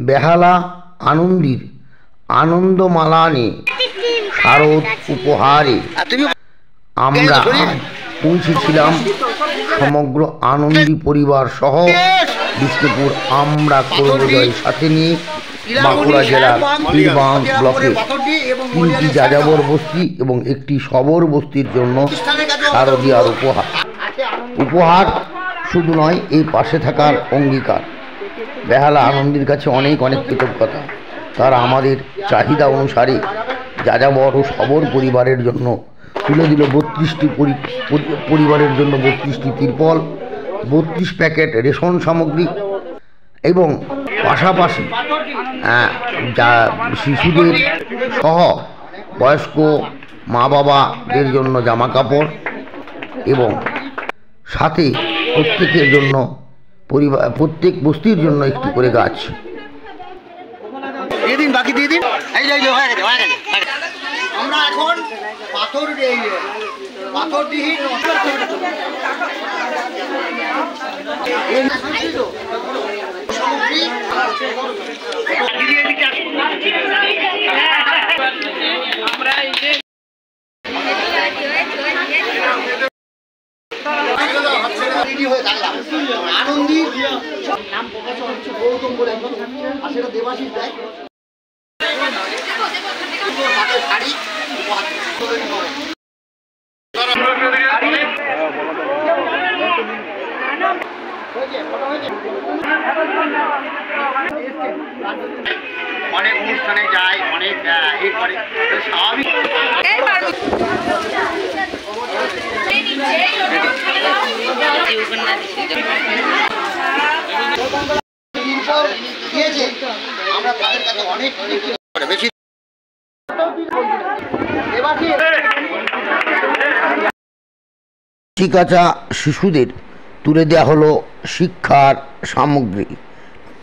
বেহালা আনন্দীর আনন্দমালানে শারদ উপহারে আমরা পৌঁছেছিলাম সমগ্র আনন্দী পরিবার সহ বিষ্ণুপুর আমরা করবজয় সাথে নিয়ে বাঁকুড়া জেলার পীরগঞ্জ ব্লকের 3টি যাযাবর বস্তি এবং একটি শবর বস্তির জন্য শারদীয়ার উপহার শুধু নয়, এই পাশে থাকার অঙ্গীকার। বেহালা আনন্দীর কাছে অনেক অনেক কৃতজ্ঞতা। তারা আমাদের চাহিদা অনুসারে যাযাবর ও শবর পরিবারের জন্য তুলে দিল 32টি পরিবারের জন্য 32টি তিরপল, 32 প্যাকেট রেশন সামগ্রী এবং পাশাপাশি যা শিশুদের সহ বয়স্ক মা বাবাদের জন্য জামা কাপড় এবং সাথে প্রত্যেকের জন্য প্রত্যেক বস্তির জন্য একটি করে গাছ। বাকি দিয়ে দিন। আমরা এখন পাথরডিহি আনন্দী নাম প্রকাশ হচ্ছে গৌতম বলে আর সেটা দেবাশিস দেয়। অনেক অনুষ্ঠানে যায়, অনেক এ করে, স্বাভাবিক। আমরা তাদের কাছে অনেক বেশি শিকাচা শিশুদের তুলে দেওয়া হলো শিক্ষার সামগ্রী,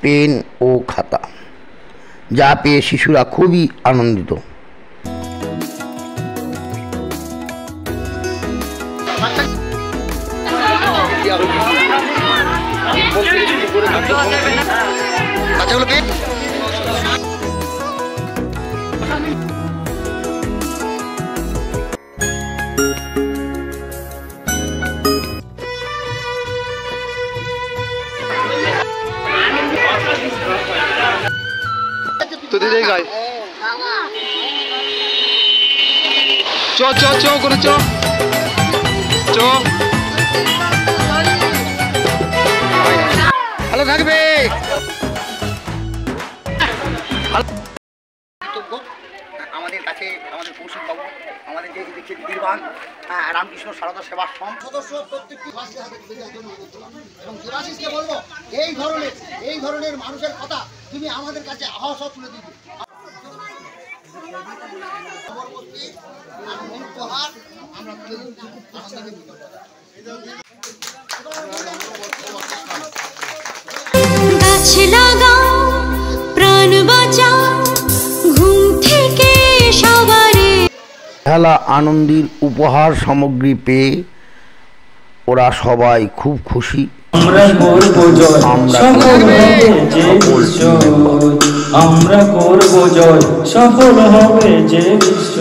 পেন ও খাতা, যা পেয়ে শিশুরা খুবই আনন্দিত। তো দিদি গাই চ চ চ করে চ চ ভালো থাকবে। আমাদের কাছে আমাদের কৌশিক বাবু, আমাদের যে দেখছে বীরবান রামকৃষ্ণ সারদা সেবা সদস্য প্রত্যেকটি এবং দেবাশিসকে বলবো এই ধরনের মানুষের কথা তুমি আমাদের কাছে আহ্বাস তুলে দিবে। আমরা তুলে দিচ্ছি গাছ লাগাও প্রাণ বাঁচাও ঘুম থেকে সবারে। বেহালা আনন্দীর উপহার সামগ্রী পেয়ে ওরা সবাই খুব খুশি। আমরা করব জয়, আমরা করব জয়, সফল হবে যে বিশ্ব।